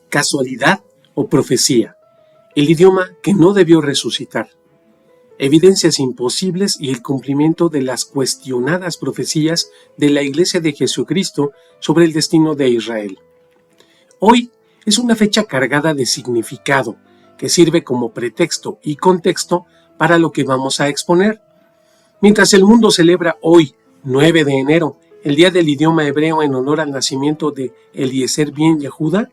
casualidad o profecía, el idioma que no debió resucitar, evidencias imposibles y el cumplimiento de las cuestionadas profecías de la Iglesia de Jesucristo sobre el destino de Israel. Hoy es una fecha cargada de significado que sirve como pretexto y contexto para lo que vamos a exponer. Mientras el mundo celebra hoy, 9 de enero, el Día del Idioma Hebreo en honor al nacimiento de Eliezer ben Yehuda,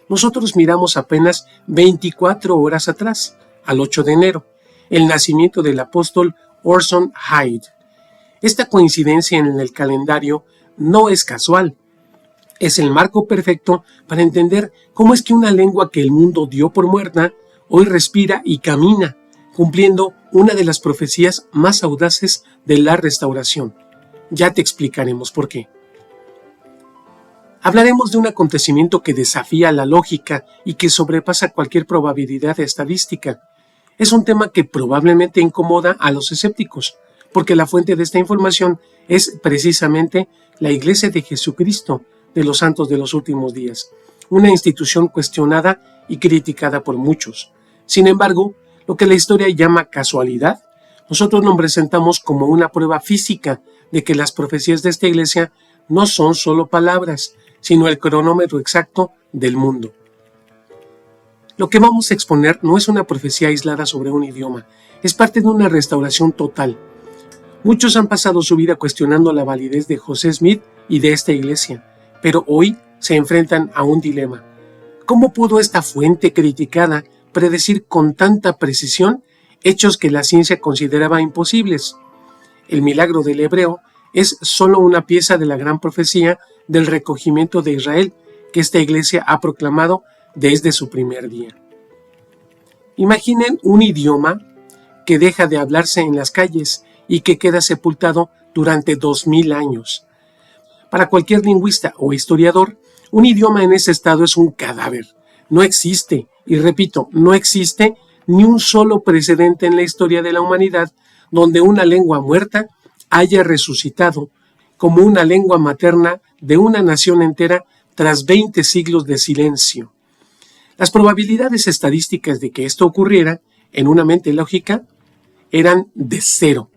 nosotros miramos apenas 24 horas atrás, al 8 de enero, el nacimiento del apóstol Orson Hyde. Esta coincidencia en el calendario no es casual. Es el marco perfecto para entender cómo es que una lengua que el mundo dio por muerta, hoy respira y camina, cumpliendo una de las profecías más audaces de la restauración. Ya te explicaremos por qué. Hablaremos de un acontecimiento que desafía la lógica y que sobrepasa cualquier probabilidad estadística. Es un tema que probablemente incomoda a los escépticos, porque la fuente de esta información es precisamente la Iglesia de Jesucristo de los Santos de los Últimos Días, una institución cuestionada y criticada por muchos. Sin embargo, lo que la historia llama casualidad, nosotros nos presentamos como una prueba física de que las profecías de esta iglesia no son solo palabras, sino el cronómetro exacto del mundo. Lo que vamos a exponer no es una profecía aislada sobre un idioma, es parte de una restauración total. Muchos han pasado su vida cuestionando la validez de José Smith y de esta iglesia, pero hoy se enfrentan a un dilema. ¿Cómo pudo esta fuente criticada predecir con tanta precisión hechos que la ciencia consideraba imposibles? El milagro del hebreo es solo una pieza de la gran profecía del recogimiento de Israel que esta iglesia ha proclamado desde su primer día. Imaginen un idioma que deja de hablarse en las calles y que queda sepultado durante 2000 años. Para cualquier lingüista o historiador, un idioma en ese estado es un cadáver. No existe, y repito, no existe ni un solo precedente en la historia de la humanidad donde una lengua muerta haya resucitado como una lengua materna de una nación entera tras 20 siglos de silencio. Las probabilidades estadísticas de que esto ocurriera en una mente lógica eran de 0.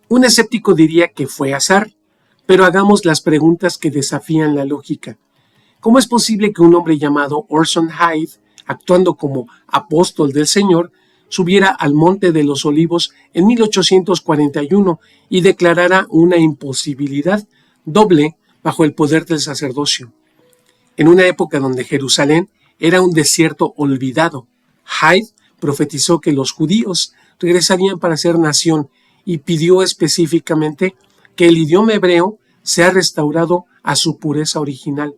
Un escéptico diría que fue azar, pero hagamos las preguntas que desafían la lógica. ¿Cómo es posible que un hombre llamado Orson Hyde, actuando como apóstol del Señor, subiera al Monte de los Olivos en 1841 y declarara una imposibilidad doble bajo el poder del sacerdocio? En una época donde Jerusalén era un desierto olvidado, Hyde profetizó que los judíos regresarían para ser nación y pidió específicamente que el idioma hebreo sea restaurado a su pureza original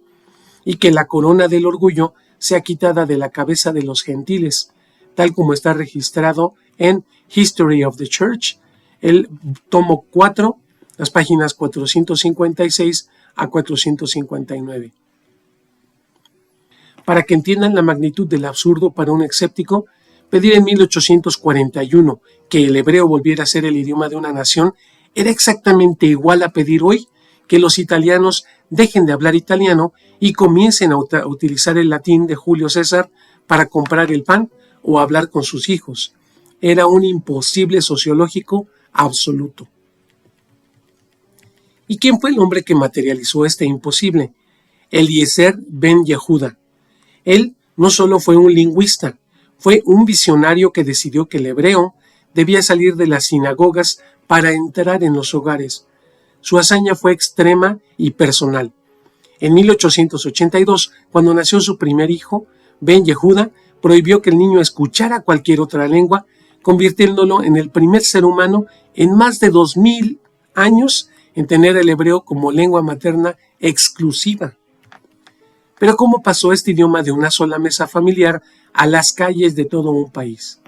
y que la corona del orgullo sea quitada de la cabeza de los gentiles, tal como está registrado en History of the Church, el tomo 4, las páginas 456 a 459. Para que entiendan la magnitud del absurdo para un escéptico, pedir en 1841 que el hebreo volviera a ser el idioma de una nación era exactamente igual a pedir hoy que los italianos dejen de hablar italiano y comiencen a utilizar el latín de Julio César para comprar el pan o hablar con sus hijos. Era un imposible sociológico absoluto. ¿Y quién fue el hombre que materializó este imposible? Eliezer ben Yehuda. Él no solo fue un lingüista, fue un visionario que decidió que el hebreo debía salir de las sinagogas para entrar en los hogares. Su hazaña fue extrema y personal. En 1882, cuando nació su primer hijo, Ben Yehuda prohibió que el niño escuchara cualquier otra lengua, convirtiéndolo en el primer ser humano en más de 2000 años en tener el hebreo como lengua materna exclusiva. Pero ¿cómo pasó este idioma de una sola mesa familiar a las calles de todo un país?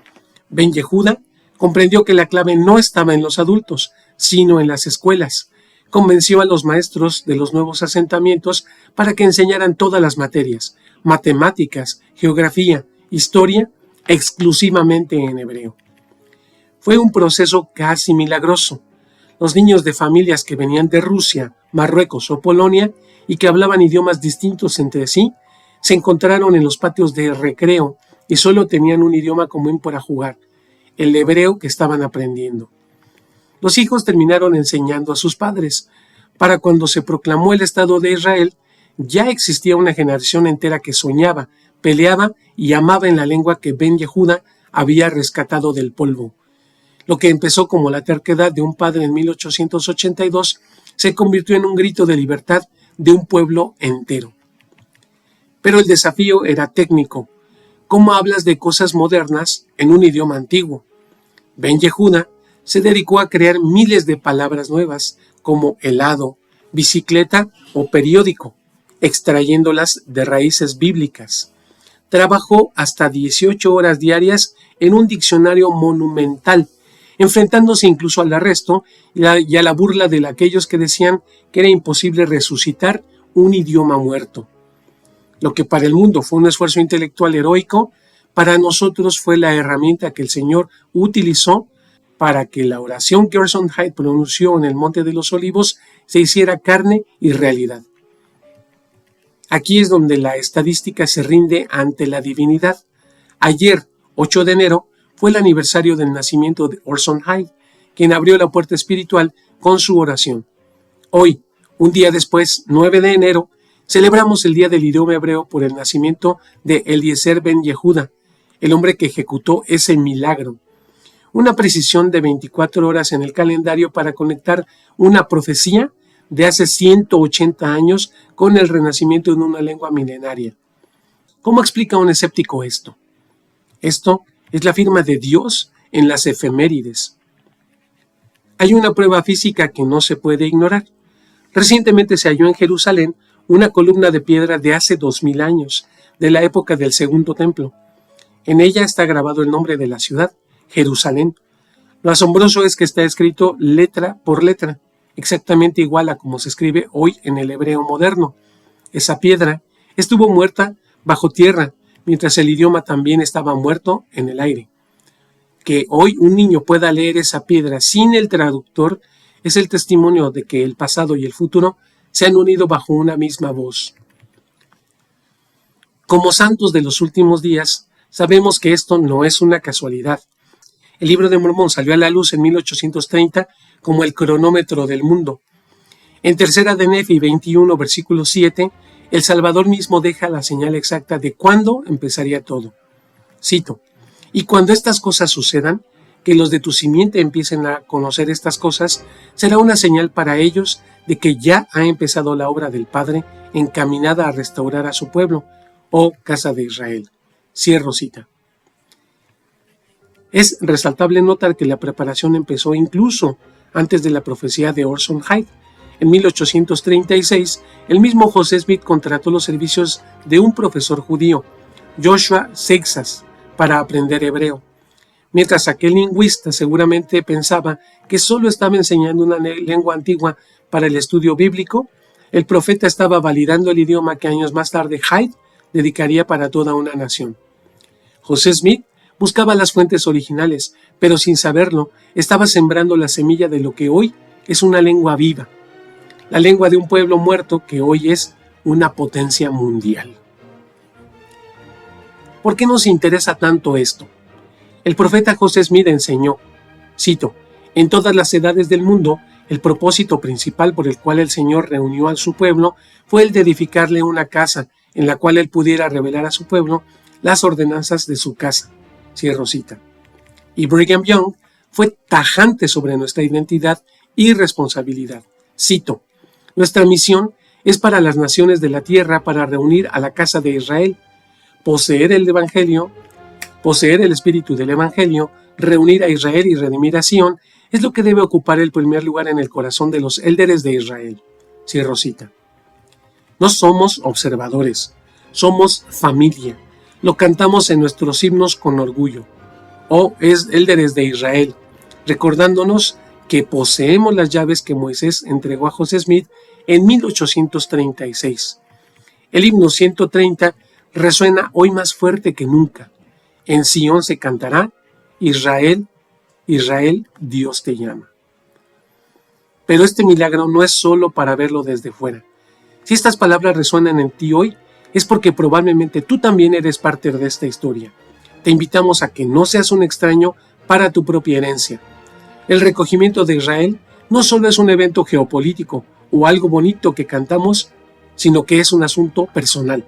Ben Yehuda comprendió que la clave no estaba en los adultos, sino en las escuelas. Convenció a los maestros de los nuevos asentamientos para que enseñaran todas las materias, matemáticas, geografía, historia, exclusivamente en hebreo. Fue un proceso casi milagroso. Los niños de familias que venían de Rusia, Marruecos o Polonia y que hablaban idiomas distintos entre sí, se encontraron en los patios de recreo y solo tenían un idioma común para jugar, el hebreo que estaban aprendiendo. Los hijos terminaron enseñando a sus padres. Para cuando se proclamó el Estado de Israel, ya existía una generación entera que soñaba, peleaba y amaba en la lengua que Ben Yehuda había rescatado del polvo. Lo que empezó como la terquedad de un padre en 1882 se convirtió en un grito de libertad de un pueblo entero. Pero el desafío era técnico. ¿Cómo hablas de cosas modernas en un idioma antiguo? Ben Yehuda se dedicó a crear miles de palabras nuevas, como helado, bicicleta o periódico, extrayéndolas de raíces bíblicas. Trabajó hasta 18 horas diarias en un diccionario monumental, enfrentándose incluso al arresto y a la burla de aquellos que decían que era imposible resucitar un idioma muerto. Lo que para el mundo fue un esfuerzo intelectual heroico, para nosotros fue la herramienta que el Señor utilizó para que la oración que Orson Hyde pronunció en el Monte de los Olivos se hiciera carne y realidad. Aquí es donde la estadística se rinde ante la divinidad. Ayer, 8 de enero, fue el aniversario del nacimiento de Orson Hyde, quien abrió la puerta espiritual con su oración. Hoy, un día después, 9 de enero, celebramos el Día del Idioma Hebreo por el nacimiento de Eliezer Ben Yehuda, el hombre que ejecutó ese milagro. Una precisión de 24 horas en el calendario para conectar una profecía de hace 180 años con el renacimiento en una lengua milenaria. ¿Cómo explica un escéptico esto? Esto es la firma de Dios en las efemérides. Hay una prueba física que no se puede ignorar. Recientemente se halló en Jerusalén una columna de piedra de hace 2000 años, de la época del Segundo Templo. En ella está grabado el nombre de la ciudad, Jerusalén. Lo asombroso es que está escrito letra por letra, exactamente igual a como se escribe hoy en el hebreo moderno. Esa piedra estuvo muerta bajo tierra, mientras el idioma también estaba muerto en el aire. Que hoy un niño pueda leer esa piedra sin el traductor es el testimonio de que el pasado y el futuro se han unido bajo una misma voz. Como santos de los últimos días, sabemos que esto no es una casualidad. El Libro de Mormón salió a la luz en 1830 como el cronómetro del mundo. En Tercera de Nefi 21, versículo 7, el Salvador mismo deja la señal exacta de cuándo empezaría todo. Cito: «Y cuando estas cosas sucedan, que los de tu simiente empiecen a conocer estas cosas, será una señal para ellos de que ya ha empezado la obra del Padre encaminada a restaurar a su pueblo, oh casa de Israel». Cierro cita. Es resaltable notar que la preparación empezó incluso antes de la profecía de Orson Hyde. En 1836, el mismo José Smith contrató los servicios de un profesor judío, Joshua Seixas, para aprender hebreo. Mientras aquel lingüista seguramente pensaba que solo estaba enseñando una lengua antigua para el estudio bíblico, el profeta estaba validando el idioma que años más tarde Hyde dedicaría para toda una nación. José Smith buscaba las fuentes originales, pero sin saberlo, estaba sembrando la semilla de lo que hoy es una lengua viva, la lengua de un pueblo muerto que hoy es una potencia mundial. ¿Por qué nos interesa tanto esto? El profeta José Smith enseñó, cito: «En todas las edades del mundo, el propósito principal por el cual el Señor reunió a su pueblo fue el de edificarle una casa en la cual él pudiera revelar a su pueblo las ordenanzas de su casa». Cierro cita. Y Brigham Young fue tajante sobre nuestra identidad y responsabilidad. Cito: «Nuestra misión es para las naciones de la tierra, para reunir a la casa de Israel, poseer el Evangelio, poseer el espíritu del Evangelio, reunir a Israel y redimir a Sion, es lo que debe ocupar el primer lugar en el corazón de los élderes de Israel». Cierro cita. No somos observadores, somos familia. Lo cantamos en nuestros himnos con orgullo. Oh, es élderes de Israel, recordándonos que poseemos las llaves que Moisés entregó a José Smith en 1836. El himno 130 resuena hoy más fuerte que nunca. En Sion se cantará: Israel, Israel, Dios te llama. Pero este milagro no es solo para verlo desde fuera. Si estas palabras resuenan en ti hoy, es porque probablemente tú también eres parte de esta historia. Te invitamos a que no seas un extraño para tu propia herencia. El recogimiento de Israel no solo es un evento geopolítico o algo bonito que cantamos, sino que es un asunto personal.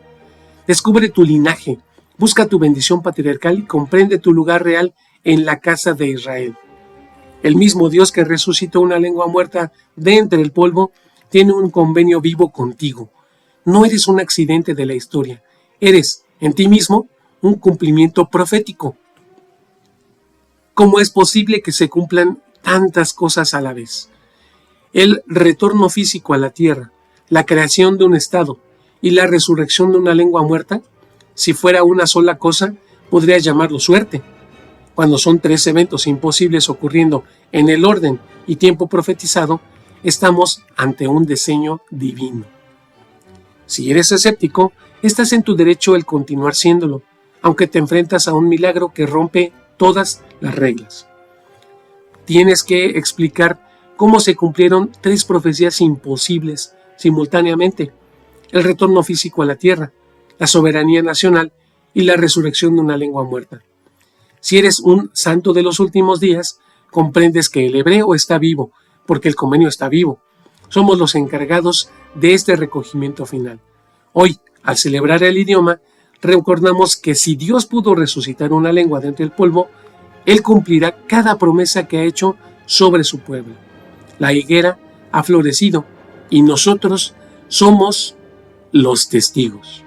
Descubre tu linaje, busca tu bendición patriarcal y comprende tu lugar real en la casa de Israel. El mismo Dios que resucitó una lengua muerta de entre el polvo tiene un convenio vivo contigo. No eres un accidente de la historia, eres en ti mismo un cumplimiento profético. ¿Cómo es posible que se cumplan tantas cosas a la vez? El retorno físico a la tierra, la creación de un estado y la resurrección de una lengua muerta, si fuera una sola cosa, podría llamarlo suerte. Cuando son tres eventos imposibles ocurriendo en el orden y tiempo profetizado, estamos ante un diseño divino. Si eres escéptico, estás en tu derecho el continuar siéndolo, aunque te enfrentas a un milagro que rompe todas las reglas. Tienes que explicar cómo se cumplieron tres profecías imposibles simultáneamente: el retorno físico a la tierra, la soberanía nacional y la resurrección de una lengua muerta. Si eres un santo de los últimos días, comprendes que el hebreo está vivo, porque el convenio está vivo. Somos los encargados de este recogimiento final. Hoy, al celebrar el idioma, recordamos que si Dios pudo resucitar una lengua de entre el polvo, Él cumplirá cada promesa que ha hecho sobre su pueblo. La higuera ha florecido y nosotros somos los testigos.